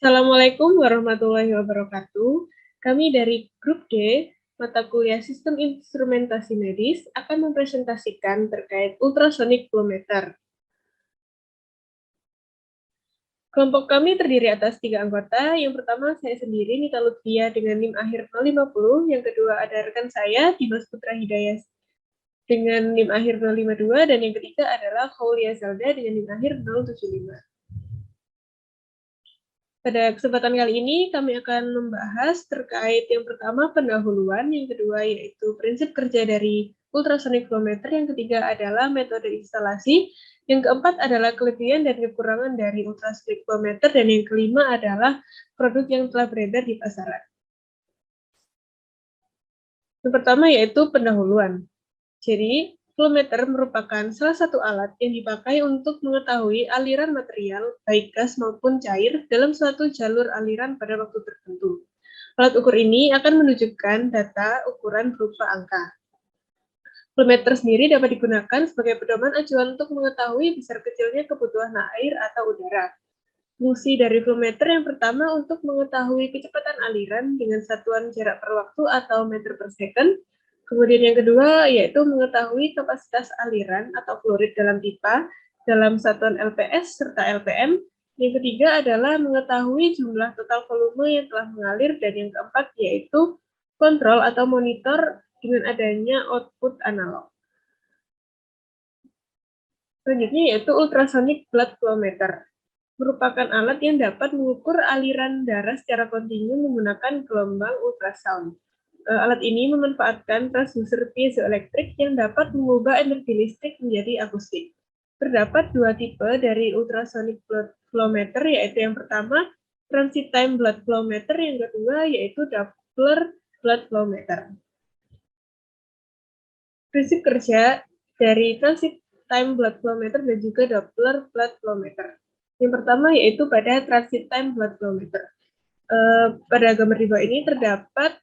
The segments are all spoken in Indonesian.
Assalamualaikum warahmatullahi wabarakatuh. Kami dari Grup D, mata kuliah Sistem Instrumentasi Medis, akan mempresentasikan terkait ultrasonik flow meter. Kelompok kami terdiri atas 3 anggota. Yang pertama, saya sendiri, Nita Lutfia, dengan NIM akhir 050. Yang kedua, ada rekan saya, Dimas Putra Hidayat, dengan NIM akhir 052. Dan yang ketiga adalah Khaulia Zelda, dengan NIM akhir 075. Pada kesempatan kali ini, kami akan membahas terkait yang pertama pendahuluan, yang kedua yaitu prinsip kerja dari ultrasonic flow meter, yang ketiga adalah metode instalasi, yang keempat adalah kelebihan dan kekurangan dari ultrasonic flow meter, dan yang kelima adalah produk yang telah beredar di pasaran. Yang pertama yaitu pendahuluan. Jadi, flow meter merupakan salah satu alat yang dipakai untuk mengetahui aliran material, baik gas maupun cair, dalam suatu jalur aliran pada waktu tertentu. Alat ukur ini akan menunjukkan data ukuran berupa angka. Flow meter sendiri dapat digunakan sebagai pedoman acuan untuk mengetahui besar kecilnya kebutuhan air atau udara. Fungsi dari flow meter yang pertama untuk mengetahui kecepatan aliran dengan satuan jarak per waktu atau meter per second. Kemudian yang kedua yaitu mengetahui kapasitas aliran atau flow rate dalam pipa dalam satuan LPS serta LPM. Yang ketiga adalah mengetahui jumlah total volume yang telah mengalir, dan yang keempat yaitu kontrol atau monitor dengan adanya output analog. Selanjutnya yaitu ultrasonic blood flow meter. Merupakan alat yang dapat mengukur aliran darah secara kontinu menggunakan gelombang ultrasound. Alat ini memanfaatkan transducer piezoelektrik yang dapat mengubah energi listrik menjadi akustik. Terdapat dua tipe dari ultrasonic blood flow meter, yaitu yang pertama transit time blood flow meter, yang kedua yaitu Doppler blood flow meter. Prinsip kerja dari transit time blood flow meter dan juga Doppler blood flow meter. Yang pertama yaitu pada transit time blood flow meter. Pada gambar di bawah ini terdapat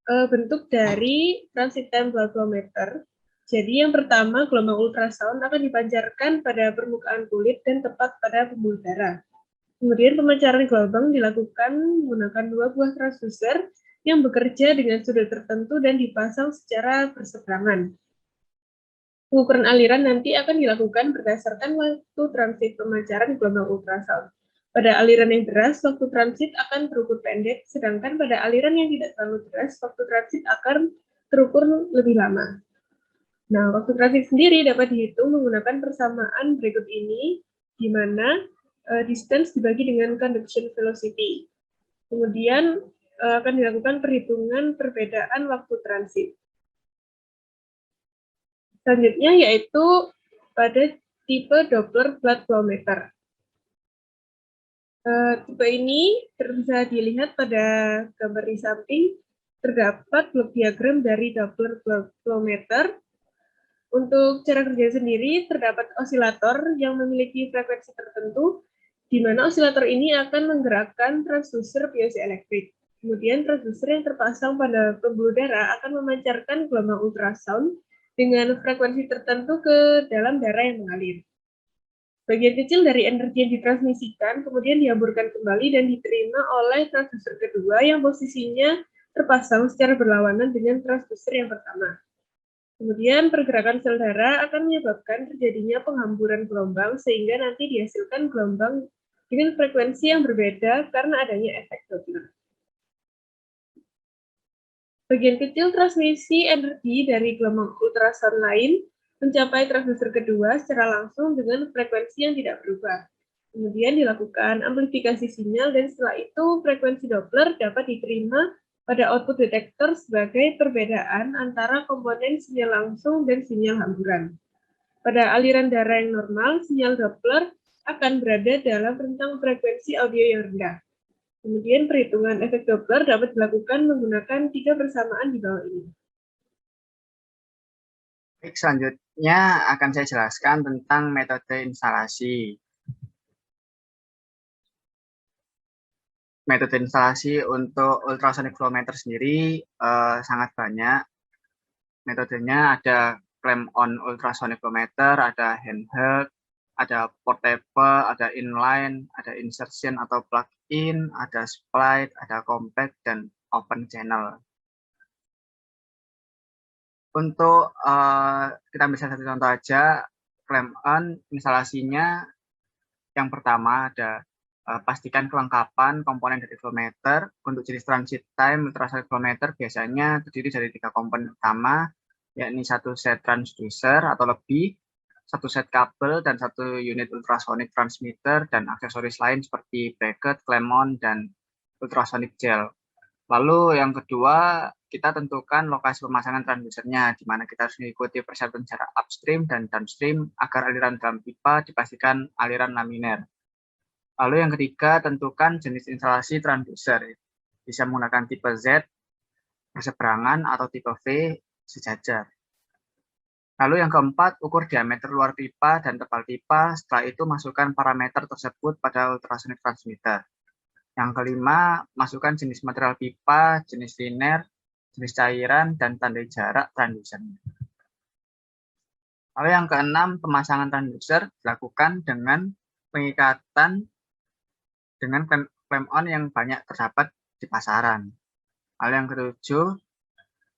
bentuk dari transit time blood flow meter. Jadi yang pertama, gelombang ultrasound akan dipancarkan pada permukaan kulit dan tepat pada pembuluh darah. Kemudian pemancaran gelombang dilakukan menggunakan dua buah transducer yang bekerja dengan sudut tertentu dan dipasang secara berseberangan. Pengukuran aliran nanti akan dilakukan berdasarkan waktu transit pemancaran gelombang ultrasound. Pada aliran yang deras, waktu transit akan terukur pendek, sedangkan pada aliran yang tidak terlalu deras, waktu transit akan terukur lebih lama. Nah, waktu transit sendiri dapat dihitung menggunakan persamaan berikut ini, di mana distance dibagi dengan conduction velocity. Kemudian akan dilakukan perhitungan perbedaan waktu transit. Selanjutnya yaitu pada tipe Doppler blood flow meter. Tipe ini bisa dilihat pada gambar di samping, terdapat blok diagram dari Doppler blood flow meter. Untuk cara kerja sendiri, terdapat osilator yang memiliki frekuensi tertentu, di mana osilator ini akan menggerakkan transducer piezoelektrik. Kemudian transducer yang terpasang pada pembuluh darah akan memancarkan gelombang ultrasound dengan frekuensi tertentu ke dalam darah yang mengalir. Bagian kecil dari energi yang ditransmisikan kemudian dihamburkan kembali dan diterima oleh transducer kedua yang posisinya terpasang secara berlawanan dengan transducer yang pertama. Kemudian pergerakan sel darah akan menyebabkan terjadinya penghamburan gelombang sehingga nanti dihasilkan gelombang dengan frekuensi yang berbeda karena adanya efek Doppler. Bagian kecil transmisi energi dari gelombang ultrasound lain mencapai transducer kedua secara langsung dengan frekuensi yang tidak berubah. Kemudian dilakukan amplifikasi sinyal dan setelah itu frekuensi Doppler dapat diterima pada output detektor sebagai perbedaan antara komponen sinyal langsung dan sinyal hamburan. Pada aliran darah yang normal, sinyal Doppler akan berada dalam rentang frekuensi audio yang rendah. Kemudian perhitungan efek Doppler dapat dilakukan menggunakan 3 persamaan di bawah ini. Baik, selanjutnya akan saya jelaskan tentang metode instalasi. Metode instalasi untuk ultrasonic flow meter sendiri sangat banyak. Metodenya ada clamp on ultrasonic flow meter, ada handheld, ada portable, ada inline, ada insertion atau plug-in, ada split, ada compact, dan open channel. Untuk kita bisa satu contoh aja, clamp-on instalasinya yang pertama ada pastikan kelengkapan komponen dari flow meter. Untuk jenis transit time ultrasonic flow meter biasanya terdiri dari 3 komponen utama, yakni 1 set transducer atau lebih, 1 set kabel, dan 1 unit ultrasonic transmitter, dan aksesoris lain seperti bracket, clamp-on, dan ultrasonic gel. Lalu yang kedua, kita tentukan lokasi pemasangan transducernya, di mana kita harus mengikuti persyaratan jarak upstream dan downstream agar aliran dalam pipa dipastikan aliran laminar. Lalu yang ketiga, tentukan jenis instalasi transducer. Bisa menggunakan tipe Z, berseberangan, atau tipe V, sejajar. Lalu yang keempat, ukur diameter luar pipa dan tebal pipa. Setelah itu, masukkan parameter tersebut pada ultrasonic transmitter. Yang kelima, masukkan jenis material pipa, jenis liner, jenis cairan, dan tandai jarak transducer. Lalu yang keenam, pemasangan transducer dilakukan dengan pengikatan dengan clamp-on yang banyak terdapat di pasaran. Lalu yang ketujuh,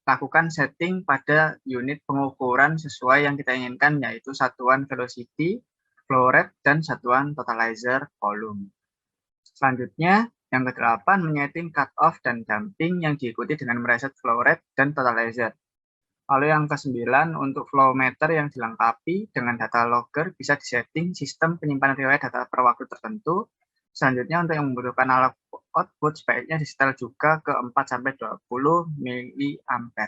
lakukan setting pada unit pengukuran sesuai yang kita inginkan, yaitu satuan velocity, flow rate, dan satuan totalizer volume. Selanjutnya, yang ke-8, menyeting cut-off dan damping yang diikuti dengan mereset flow rate dan totalizer. Lalu yang ke-9, untuk flow meter yang dilengkapi dengan data logger bisa disetting sistem penyimpanan riwayat data per waktu tertentu. Selanjutnya, untuk yang membutuhkan analog output, sebaiknya disetel juga ke 4-20 mA.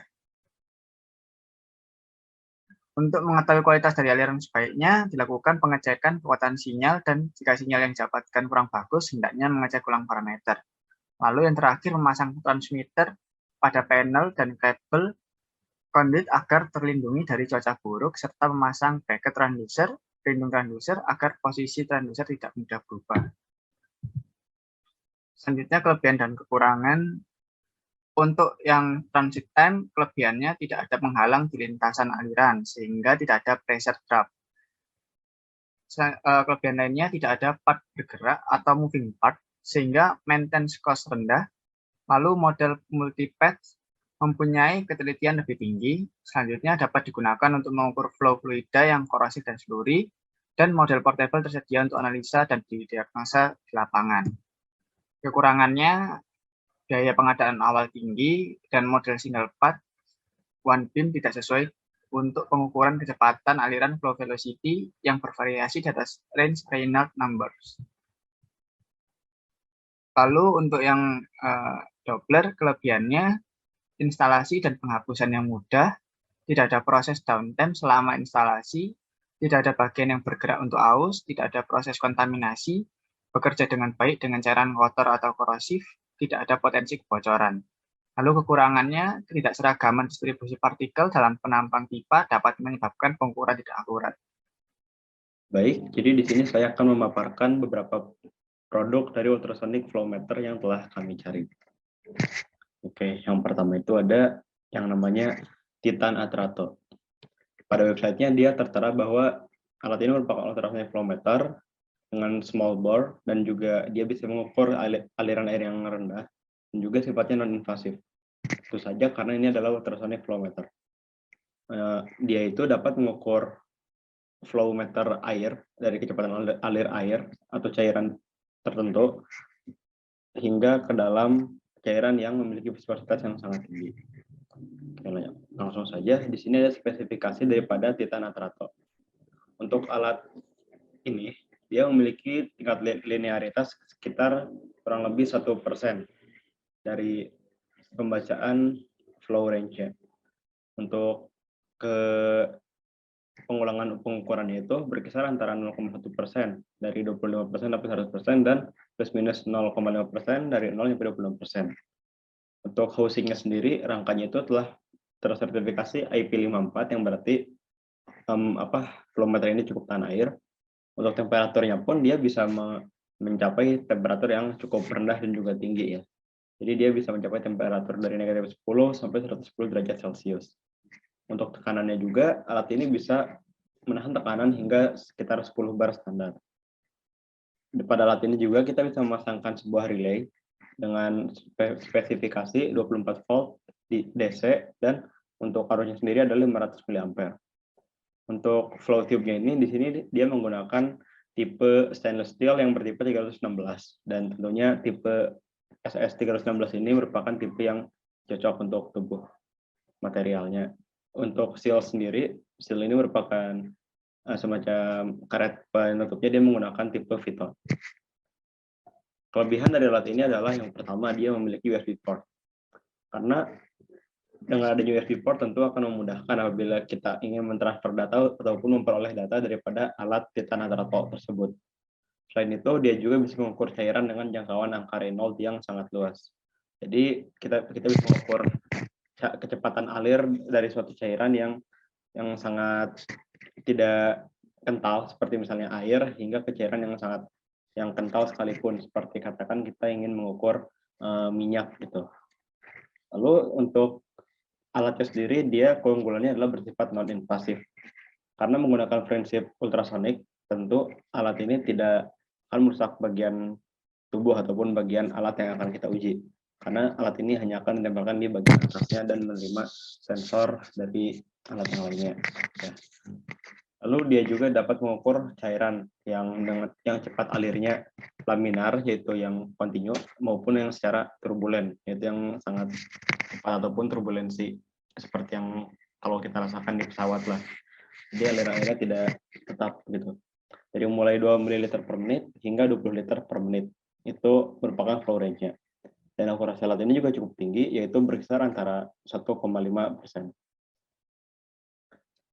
Untuk mengetahui kualitas dari aliran sebaiknya dilakukan pengecekan kekuatan sinyal, dan jika sinyal yang didapatkan kurang bagus, hendaknya mengecek ulang parameter. Lalu yang terakhir, memasang transmitter pada panel dan kabel conduit agar terlindungi dari cuaca buruk, serta memasang bracket transducer, pelindung transducer agar posisi transducer tidak mudah berubah. Selanjutnya, kelebihan dan kekurangan. Untuk yang transit time, kelebihannya tidak ada penghalang di lintasan aliran, sehingga tidak ada pressure drop. Kelebihan lainnya, tidak ada part bergerak atau moving part, sehingga maintenance cost rendah. Lalu model multipath mempunyai ketelitian lebih tinggi. Selanjutnya, dapat digunakan untuk mengukur flow fluida yang korosif dan slurry, dan model portable tersedia untuk analisa dan diagnosa di lapangan. Kekurangannya, biaya pengadaan awal tinggi, dan model single path one beam tidak sesuai untuk pengukuran kecepatan aliran flow velocity yang bervariasi di atas range Reynolds numbers. Lalu untuk yang Doppler, kelebihannya instalasi dan penghapusan yang mudah, tidak ada proses downtime selama instalasi, tidak ada bagian yang bergerak untuk aus, tidak ada proses kontaminasi, bekerja dengan baik dengan cairan kotor atau korosif, tidak ada potensi kebocoran. Lalu kekurangannya, ketidakseragaman distribusi partikel dalam penampang pipa dapat menyebabkan pengukuran tidak akurat. Baik, jadi di sini saya akan memaparkan beberapa produk dari ultrasonic flow meter yang telah kami cari. Oke, yang pertama itu ada yang namanya Titan Atrato. Pada websitenya dia tertera bahwa alat ini merupakan ultrasonic flow meter dengan small bore, dan juga dia bisa mengukur aliran air yang rendah, dan juga sifatnya non-invasif. Itu saja karena ini adalah ultrasonic flow meter. Dia itu dapat mengukur flow meter air dari kecepatan alir air atau cairan tertentu hingga ke dalam cairan yang memiliki viskositas yang sangat tinggi. Langsung saja, di sini ada spesifikasi daripada Titan Atrato. Untuk alat ini, dia memiliki tingkat linearitas sekitar kurang lebih 1% dari pembacaan flow range-nya. Untuk pengulangan pengukurannya itu berkisar antara 0,1% dari 25% sampai 100%, dan plus minus 0,5% dari 0 sampai 26%. Untuk housingnya sendiri, rangkanya itu telah tersertifikasi IP54, yang berarti flow meter ini cukup tahan air. Untuk temperaturnya pun dia bisa mencapai temperatur yang cukup rendah dan juga tinggi ya. Jadi dia bisa mencapai temperatur dari negatif 10 sampai 110 derajat Celcius. Untuk tekanannya juga, alat ini bisa menahan tekanan hingga sekitar 10 bar standar. Pada alat ini juga kita bisa memasangkan sebuah relay dengan spesifikasi 24 volt di DC dan untuk arusnya sendiri adalah 500 mA. Untuk flow tube-nya ini di sini dia menggunakan tipe stainless steel yang bertipe 316 dan tentunya tipe SS 316 ini merupakan tipe yang cocok untuk tubuh materialnya. Untuk seal sendiri, seal ini merupakan semacam karet penutupnya, dia menggunakan tipe Viton. Kelebihan dari alat ini adalah yang pertama, dia memiliki USB port. Karena dengan adanya USB port tentu akan memudahkan apabila kita ingin mentransfer data ataupun memperoleh data daripada alat di tanah teratok tersebut. Selain itu, dia juga bisa mengukur cairan dengan jangkauan angka Reynolds yang sangat luas. Jadi kita bisa mengukur kecepatan alir dari suatu cairan yang sangat tidak kental seperti misalnya air hingga ke cairan yang kental sekalipun, seperti katakan kita ingin mengukur minyak gitu. Lalu untuk alatnya sendiri, dia keunggulannya adalah bersifat non invasif. Karena menggunakan prinsip ultrasonik, tentu alat ini tidak akan merusak bagian tubuh ataupun bagian alat yang akan kita uji. Karena alat ini hanya akan ditempelkan di bagian atasnya dan menerima sensor dari alat yang lainnya. Ya. Lalu dia juga dapat mengukur cairan yang cepat alirnya laminar, yaitu yang kontinu, maupun yang secara turbulen, yaitu yang sangat cepat ataupun turbulensi, seperti yang kalau kita rasakan di pesawat lah. Jadi aliran-airnya tidak tetap gitu. Dari mulai 2 ml per menit hingga 20 liter per menit. Itu merupakan flow range-nya. Dan akurasi alat ini juga cukup tinggi, yaitu berkisar antara 1,5%.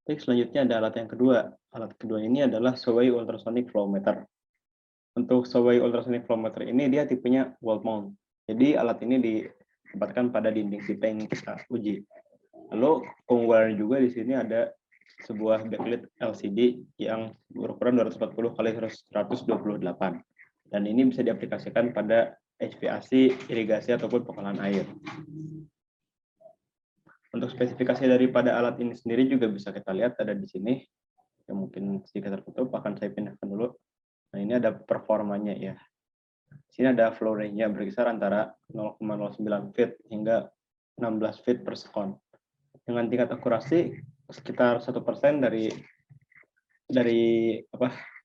Baik, selanjutnya ada alat yang kedua. Alat kedua ini adalah Showay Ultrasonic Flow Meter. Untuk Showay Ultrasonic Flow Meter ini dia tipenya wall mount. Jadi alat ini ditempatkan pada dinding pipa yang kita uji. Lalu keunggulan juga di sini ada sebuah backlit LCD yang berukuran 240 x 128. Dan ini bisa diaplikasikan pada HVAC, irigasi, ataupun pengolahan air. Untuk spesifikasi daripada alat ini sendiri juga bisa kita lihat ada di sini. Yang mungkin sedikit tertutup, akan saya pindahkan dulu. Nah, ini ada performanya ya. Di sini ada flow range-nya berkisar antara 0,09 feet hingga 16 feet per second. Dengan tingkat akurasi sekitar 1% dari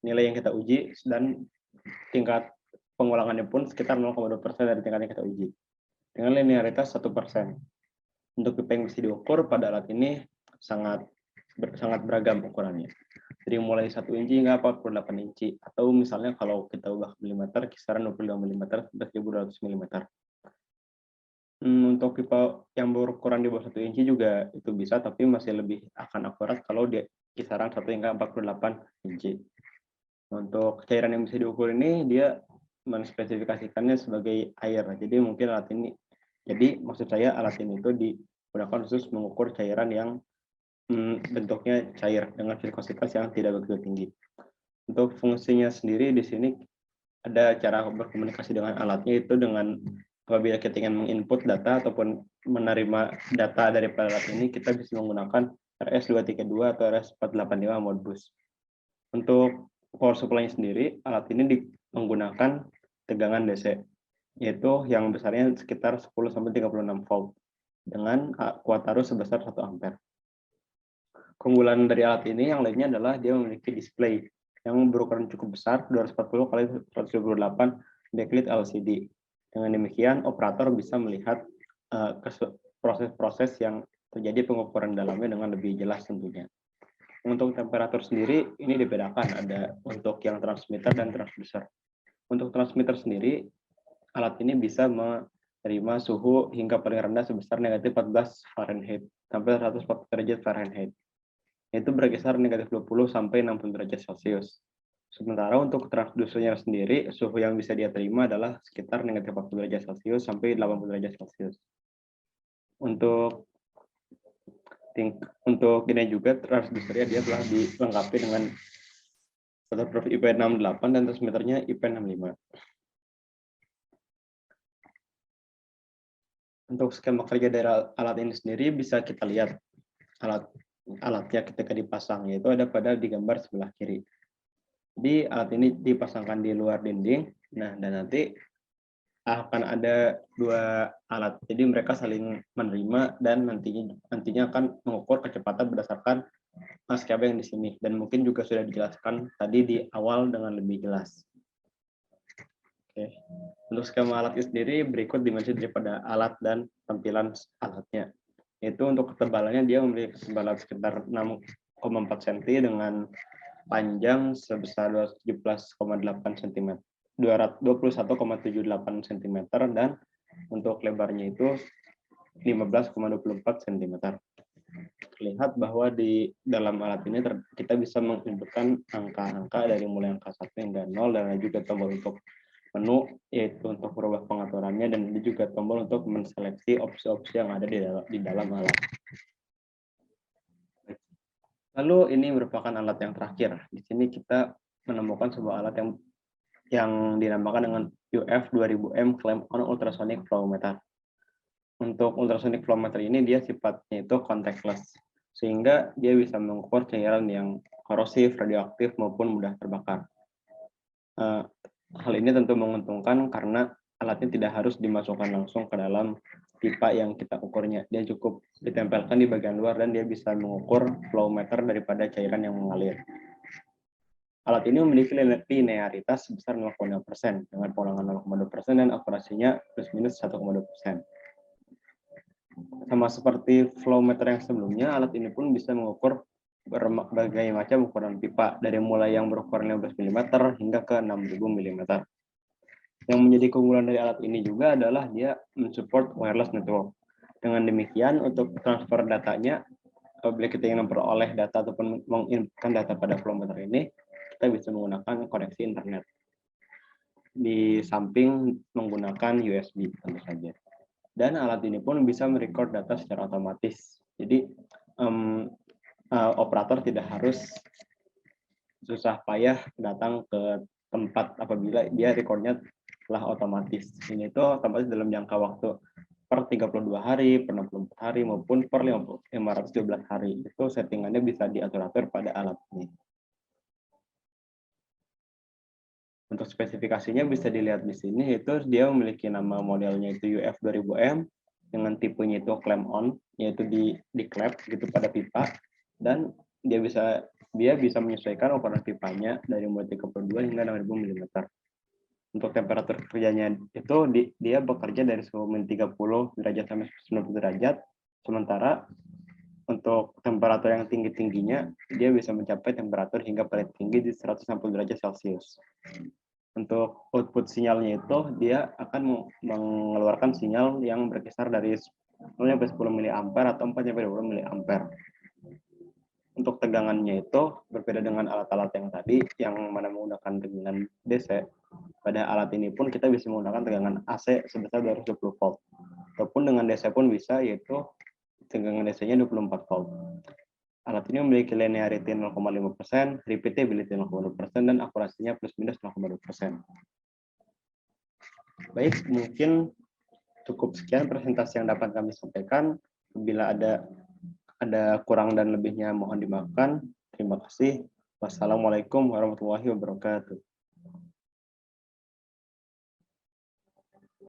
nilai yang kita uji, dan tingkat pengulangannya pun sekitar 0,2% dari tingkat yang kita uji. Dengan linearitas 1%. Untuk pipa yang bisa diukur pada alat ini sangat beragam ukurannya. Dari mulai 1 inci hingga 48 inci. Atau misalnya kalau kita ubah milimeter, kisaran 25 mm sampai 1200 mm. Untuk pipa yang berukuran di bawah 1 inci juga itu bisa, tapi masih lebih akan akurat kalau di kisaran 1 hingga 48 inci. Untuk cairan yang bisa diukur ini, dia menspesifikasikannya sebagai air. Jadi mungkin maksud saya alat ini itu digunakan khusus mengukur cairan yang bentuknya cair dengan viskositas yang tidak begitu tinggi. Untuk fungsinya sendiri di sini ada cara berkomunikasi dengan alatnya, itu dengan apabila kita ingin menginput data ataupun menerima data dari alat ini, kita bisa menggunakan RS-232 atau RS-485 Modbus. Untuk power supply-nya sendiri, alat ini menggunakan tegangan DC, yaitu yang besarnya sekitar 10-36 volt dengan kuat arus sebesar 1 ampere. Keunggulan dari alat ini yang lainnya adalah dia memiliki display yang berukuran cukup besar, 240 x 128 backlit LCD. Dengan demikian, operator bisa melihat proses-proses yang terjadi pengukuran dalamnya dengan lebih jelas tentunya. Untuk temperatur sendiri, ini dibedakan, ada untuk yang transmitter dan transducer. Untuk transmitter sendiri, alat ini bisa menerima suhu hingga paling rendah sebesar negatif 14 Fahrenheit sampai 140 derajat Fahrenheit. Itu berkisar negatif 20 sampai 60 derajat Celcius. Sementara untuk transducernya sendiri, suhu yang bisa dia terima adalah sekitar negatif 40 derajat Celcius sampai 80 derajat Celcius. Untuk ini juga transducernya dia telah dilengkapi dengan waterproof IP68 dan transmitternya IP65. Untuk skema kerja dari alat ini sendiri bisa kita lihat. Alat alatnya ketika dipasang, yaitu ada pada di gambar sebelah kiri. Jadi alat ini dipasangkan di luar dinding. Nah, dan nanti akan ada dua alat. Jadi mereka saling menerima dan nantinya akan mengukur kecepatan berdasarkan skb yang di sini. Dan mungkin juga sudah dijelaskan tadi di awal dengan lebih jelas. Oke. Untuk skema alat itu sendiri berikut dimensi daripada alat dan tampilan alatnya. Itu untuk ketebalannya dia memiliki ketebalan sekitar 6,4 cm dengan panjang sebesar 217,8 cm. 21,78 cm dan untuk lebarnya itu 15,24 cm. Terlihat bahwa di dalam alat ini kita bisa menginputkan angka-angka dari mulai angka 1 hingga 0 dan juga tombol untuk menu yaitu untuk merubah pengaturannya dan ini juga tombol untuk menseleksi opsi-opsi yang ada di dalam alat. Lalu ini merupakan alat yang terakhir. Di sini kita menemukan sebuah alat yang dinamakan dengan UF 2000M Clamp-on Ultrasonic Flow Meter. Untuk ultrasonic flow meter ini dia sifatnya itu contactless, sehingga dia bisa mengukur cairan yang korosif, radioaktif maupun mudah terbakar. Hal ini tentu menguntungkan karena alatnya tidak harus dimasukkan langsung ke dalam pipa yang kita ukurnya. Dia cukup ditempelkan di bagian luar dan dia bisa mengukur flow meter daripada cairan yang mengalir. Alat ini memiliki linearitas sebesar 0,2% dengan pengulangan 0,2% dan akurasinya plus minus 1,2%. Sama seperti flow meter yang sebelumnya, alat ini pun bisa mengukur berbagai macam ukuran pipa dari mulai yang berukuran 15 mm hingga ke 6000 mm. Yang menjadi keunggulan dari alat ini juga adalah dia mensupport wireless network. Dengan demikian untuk transfer datanya, apabila kita ingin memperoleh data ataupun menginputkan data pada flow meter ini, kita bisa menggunakan koneksi internet. Di samping menggunakan USB tentu saja. Dan alat ini pun bisa merecord data secara otomatis. Jadi operator tidak harus susah payah datang ke tempat apabila dia recordnya telah otomatis. Ini itu otomatis dalam jangka waktu per 32 hari, per 64 hari, maupun per 512 hari. Itu settingannya bisa diatur-atur pada alat ini. Untuk spesifikasinya bisa dilihat di sini, itu dia memiliki nama modelnya itu UF 2000M, dengan tipenya itu clamp-on, yaitu di clamp gitu pada pipa, dan dia bisa menyesuaikan ukuran pipanya dari mulai 32 hingga 6000 mm. Untuk temperatur kerjanya itu dia bekerja dari suhu min 30 derajat sampai 90 derajat, sementara untuk temperatur yang tinggi-tingginya dia bisa mencapai temperatur hingga paling tinggi di 160 derajat Celcius. Untuk output sinyalnya itu dia akan mengeluarkan sinyal yang berkisar dari 0 sampai 10 mA atau 4 sampai 20 mA. Untuk tegangannya itu berbeda dengan alat-alat yang tadi yang mana menggunakan tegangan DC. Pada alat ini pun kita bisa menggunakan tegangan AC sebesar 220 volt. Ataupun dengan DC pun bisa, yaitu tegangan DC-nya 24 volt. Alat ini memiliki linearity 0,5%, repeatability 0,2%, dan akurasinya plus minus 0,2%. Baik, mungkin cukup sekian presentasi yang dapat kami sampaikan. Bila ada kurang dan lebihnya mohon dimaafkan. Terima kasih. Wassalamualaikum warahmatullahi wabarakatuh.